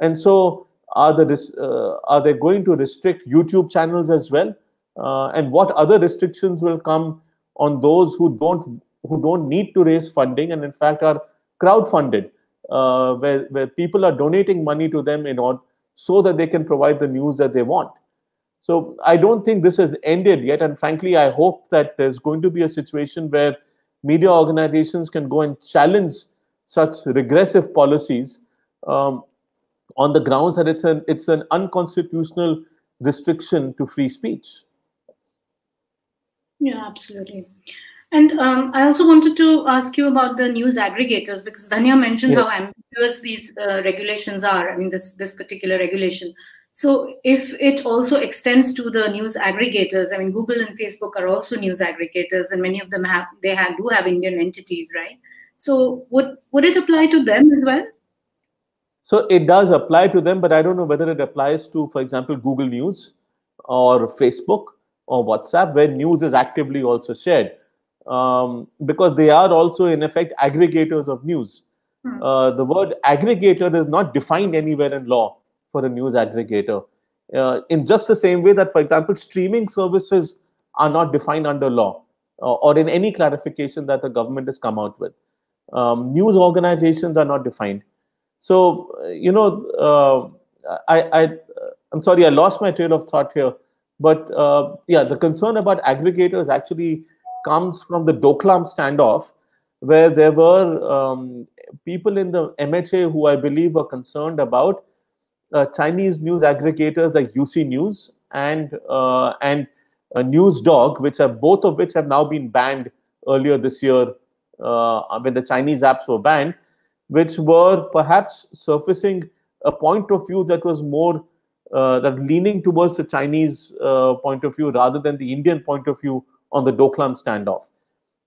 and so are they going to restrict YouTube channels as well? And what other restrictions will come on those who don't need to raise funding and in fact are crowdfunded, where people are donating money to them in order so that they can provide the news that they want. So I don't think this has ended yet, and frankly, I hope that there's going to be a situation where media organizations can go and challenge such regressive policies on the grounds that it's an unconstitutional restriction to free speech. Yeah, absolutely. And I also wanted to ask you about the news aggregators, because Dhanya mentioned how ambiguous these regulations are. I mean, this particular regulation. So if it also extends to the news aggregators, I mean, Google and Facebook are also news aggregators, and many of them do have Indian entities, right? So would it apply to them as well? So it does apply to them, but I don't know whether it applies to, for example, Google News or Facebook or WhatsApp, where news is actively also shared. Because they are also, in effect, aggregators of news. The word aggregator is not defined anywhere in law for a news aggregator. In just the same way that, for example, streaming services are not defined under law or in any clarification that the government has come out with. News organizations are not defined. So, I'm sorry, I lost my train of thought here. But yeah, the concern about aggregators actually comes from the Doklam standoff, where there were people in the MHA who I believe were concerned about Chinese news aggregators like UC News and NewsDog, both of which have now been banned earlier this year when the Chinese apps were banned, which were perhaps surfacing a point of view that was more leaning towards the Chinese point of view rather than the Indian point of view on the Doklam standoff.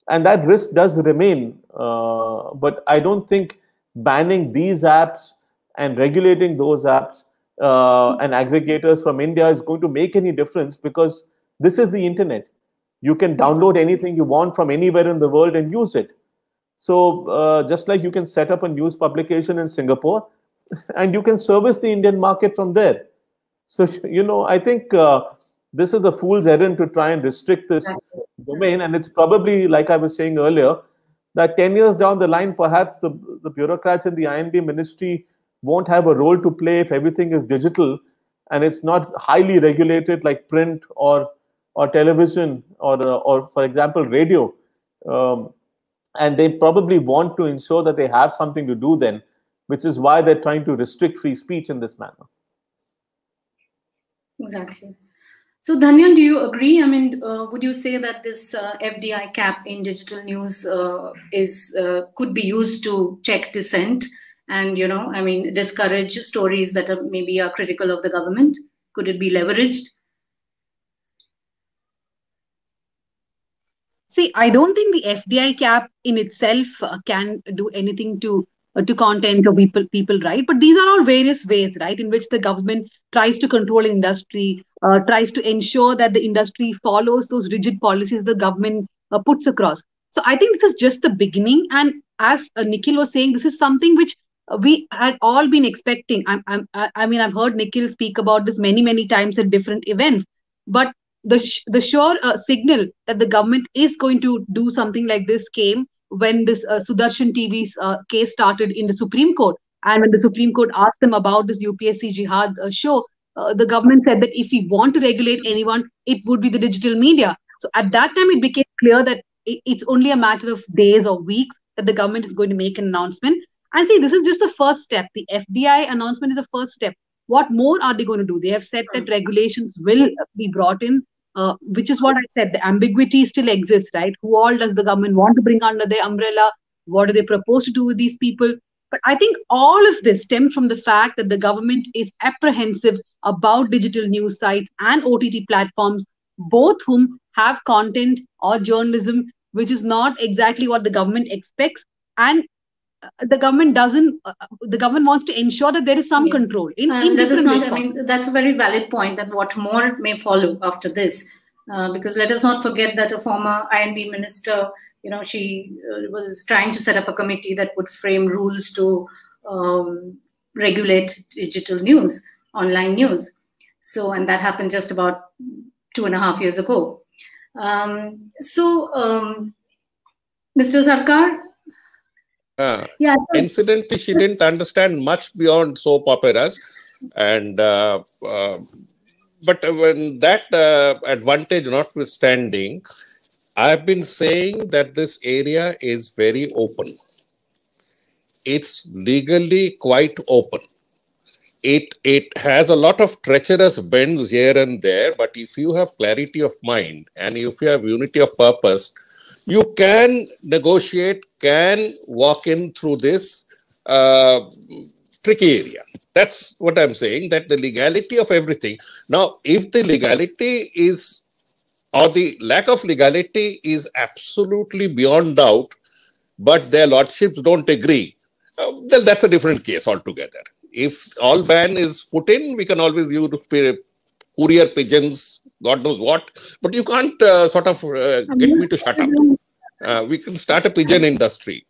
And that risk does remain. But I don't think banning these apps and regulating those apps and aggregators from India is going to make any difference, because this is the internet. You can download anything you want from anywhere in the world and use it. So just like you can set up a news publication in Singapore and you can service the Indian market from there. So, I think this is a fool's errand to try and restrict this domain. And it's probably, like I was saying earlier, that 10 years down the line, perhaps the bureaucrats in the IND ministry won't have a role to play if everything is digital and it's not highly regulated like print or television or for example, radio. And they probably want to ensure that they have something to do then, which is why they're trying to restrict free speech in this manner. Exactly. So, Dhanyan, do you agree? I mean, would you say that this FDI cap in digital news could be used to check dissent and, discourage stories that are critical of the government? Could it be leveraged? See, I don't think the FDI cap in itself can do anything to content or people, right? But these are all various ways, right, in which the government tries to control industry, tries to ensure that the industry follows those rigid policies the government puts across. So I think this is just the beginning. And as Nikhil was saying, this is something which we had all been expecting. I've heard Nikhil speak about this many times at different events. But the sure signal that the government is going to do something like this came when this Sudarshan TV's case started in the Supreme Court. And when the Supreme Court asked them about this UPSC Jihad show, the government said that if we want to regulate anyone, it would be the digital media. So at that time, it became clear that it's only a matter of days or weeks that the government is going to make an announcement. And see, this is just the first step. The FDI announcement is the first step. What more are they going to do? They have said that regulations will be brought in, which is what I said. The ambiguity still exists, right? Who all does the government want to bring under their umbrella? What do they propose to do with these people? But I think all of this stems from the fact that the government is apprehensive about digital news sites and OTT platforms, both whom have content or journalism which is not exactly what the government expects, and the government doesn't. The government wants to ensure that there is some control in different ways. I mean, that's a very valid point. That what more may follow after this, because let us not forget that a former INB minister, she was trying to set up a committee that would frame rules to regulate digital news, online news. So, and that happened just about 2.5 years ago. Mr. Sarkar. Incidentally, she didn't understand much beyond soap operas, and but when that advantage notwithstanding, I've been saying that this area is very open. It's legally quite open. It has a lot of treacherous bends here and there, but if you have clarity of mind and if you have unity of purpose, you can negotiate, can walk in through this tricky area. That's what I'm saying, that the legality of everything. Now, if the legality is, or the lack of legality is absolutely beyond doubt, but their lordships don't agree, then that's a different case altogether. If all ban is put in, we can always use courier pigeons, God knows what, but you can't get me to shut up. We can start a pigeon industry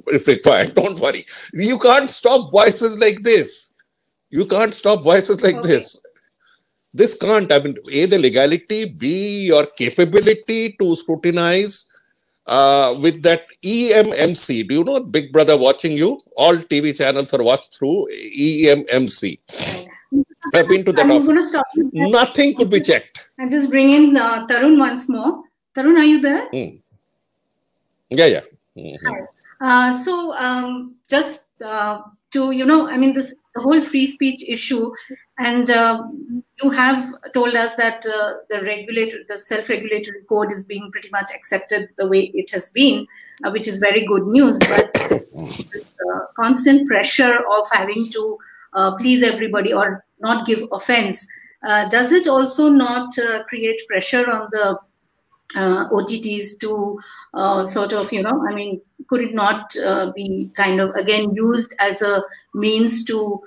if required. Don't worry. You can't stop voices like this. You can't stop voices like this. This can't. I mean, A, the legality, B, your capability to scrutinize with that EMMC. Do you know Big Brother watching you? All TV channels are watched through EMMC. I've been to that office. Nothing could be checked. And just bring in Tarun once more. Tarun, are you there? Yeah. Just to, I mean, the whole free speech issue, and you have told us that the self-regulatory code is being pretty much accepted the way it has been, which is very good news. But this constant pressure of having to please everybody or not give offense, does it also not create pressure on the OTTs to could it not be kind of again used as a means to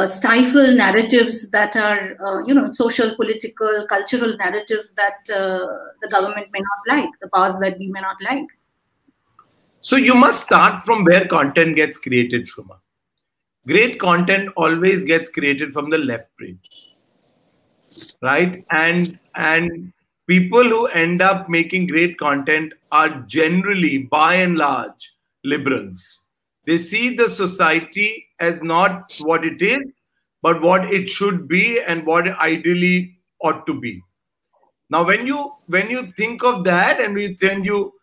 stifle narratives that are, social, political, cultural narratives that the government may not like, the powers that be may not like? So you must start from where content gets created, Shuma. Great content always gets created from the left brain, right? And people who end up making great content are generally, by and large, liberals. They see the society as not what it is, but what it should be and what it ideally ought to be. Now, when you think of that, and when you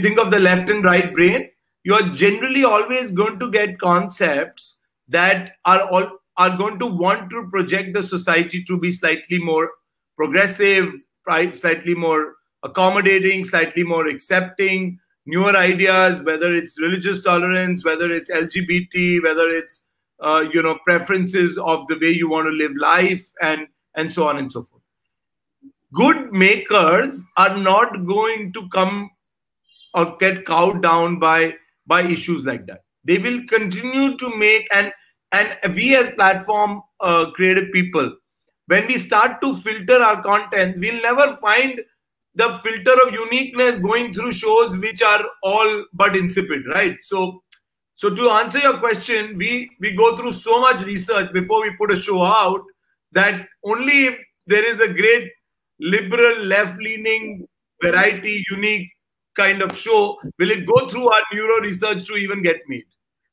think of the left and right brain, you are generally always going to get concepts that are going to want to project the society to be slightly more progressive, slightly more accommodating, slightly more accepting, newer ideas, whether it's religious tolerance, whether it's LGBT, whether it's preferences of the way you want to live life, and so on and so forth. Good makers are not going to come or get cowed down by issues like that. They will continue to make, and we as platform creative people, when we start to filter our content, we'll never find the filter of uniqueness going through shows which are all but insipid, right? So to answer your question, we go through so much research before we put a show out that only if there is a great liberal, left-leaning, variety, unique kind of show will it go through our neuro research to even get made.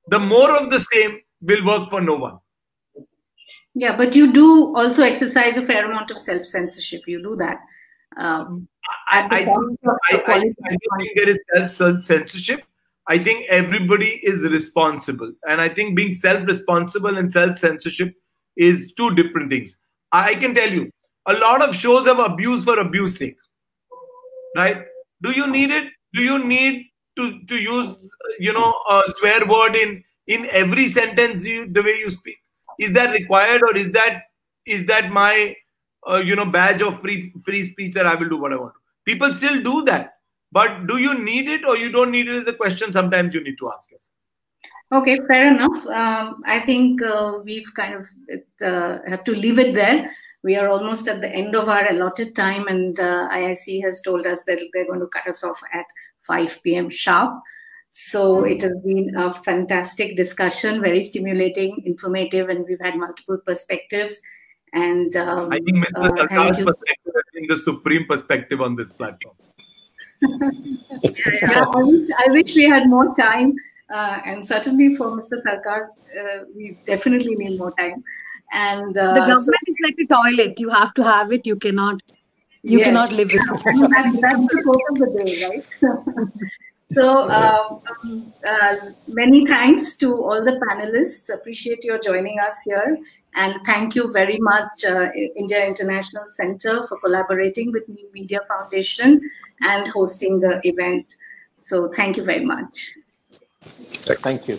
The more of the same will work for no one. Yeah, but you do also exercise a fair amount of self-censorship. You do that. I don't think there is self-censorship. I think everybody is responsible. And I think being self-responsible and self-censorship is two different things. I can tell you, a lot of shows have abuse for abuse sake. Right? Do you need it? Do you need to use, a swear word in every sentence the way you speak? Is that required, or is that my badge of free speech that I will do what I want? People still do that. But do you need it or you don't need it is a question sometimes you need to ask yourself. Okay, fair enough. I think we've kind of have to leave it there. We are almost at the end of our allotted time, and IIC has told us that they're going to cut us off at 5 p.m. sharp. So it has been a fantastic discussion, very stimulating, informative, and we've had multiple perspectives. And I think Mr. Sarkar's perspective has been the supreme perspective on this platform. Yeah, I wish we had more time. And certainly for Mr. Sarkar, we definitely need more time. And the government is like a toilet. You have to have it. You cannot live with it. That's the quote of the day, right? So many thanks to all the panelists. Appreciate your joining us here. And thank you very much, India International Center, for collaborating with New Media Foundation and hosting the event. So thank you very much. Thank you.